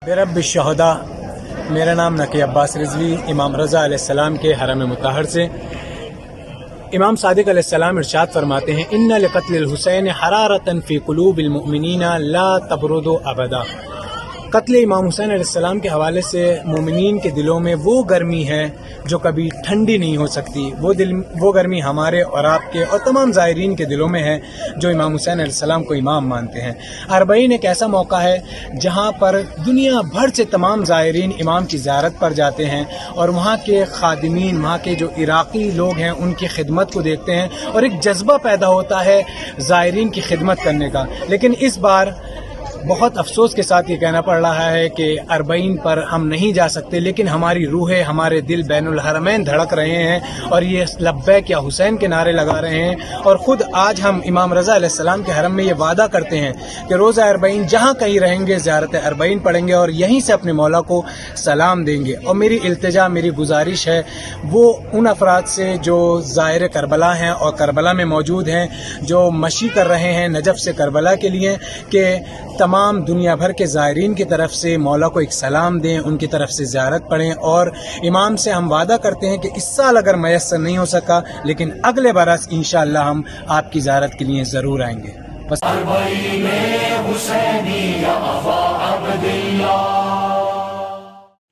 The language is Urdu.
برب الشہداء، میرا نام نقی عباس رضوی امام رضا علیہ السلام کے حرم مطہر سے۔ امام صادق علیہ السلام ارشاد فرماتے ہیں ان لقتل الحسین حرارۃ فی قلوب المؤمنین لا تبرد ابدا۔ قتل امام حسین علیہ السلام کے حوالے سے مومنین کے دلوں میں وہ گرمی ہے جو کبھی ٹھنڈی نہیں ہو سکتی، وہ گرمی ہمارے اور آپ کے اور تمام زائرین کے دلوں میں ہے جو امام حسین علیہ السلام کو امام مانتے ہیں۔ اربعین ایک ایسا موقع ہے جہاں پر دنیا بھر سے تمام زائرین امام کی زیارت پر جاتے ہیں اور وہاں کے خادمین، وہاں کے جو عراقی لوگ ہیں ان کی خدمت کو دیکھتے ہیں اور ایک جذبہ پیدا ہوتا ہے زائرین کی خدمت کرنے کا۔ لیکن اس بار بہت افسوس کے ساتھ یہ کہنا پڑ رہا ہے کہ اربعین پر ہم نہیں جا سکتے، لیکن ہماری روحیں، ہمارے دل بین الحرمین دھڑک رہے ہیں اور یہ لبیک یا حسین کے نعرے لگا رہے ہیں۔ اور خود آج ہم امام رضا علیہ السلام کے حرم میں یہ وعدہ کرتے ہیں کہ روزہ اربعین جہاں کہیں رہیں گے زیارت اربعین پڑھیں گے اور یہیں سے اپنے مولا کو سلام دیں گے۔ اور میری التجا، میری گزارش ہے وہ ان افراد سے جو زائر کربلا ہیں اور کربلا میں موجود ہیں، جو مشی کر رہے ہیں نجف سے کربلا کے لیے، کہ تمام دنیا بھر کے زائرین کی طرف سے مولا کو ایک سلام دیں، ان کی طرف سے زیارت پڑھیں۔ اور امام سے ہم وعدہ کرتے ہیں کہ اس سال اگر میسر نہیں ہو سکا لیکن اگلے برس انشاءاللہ ہم آپ کی زیارت کے لیے ضرور آئیں گے۔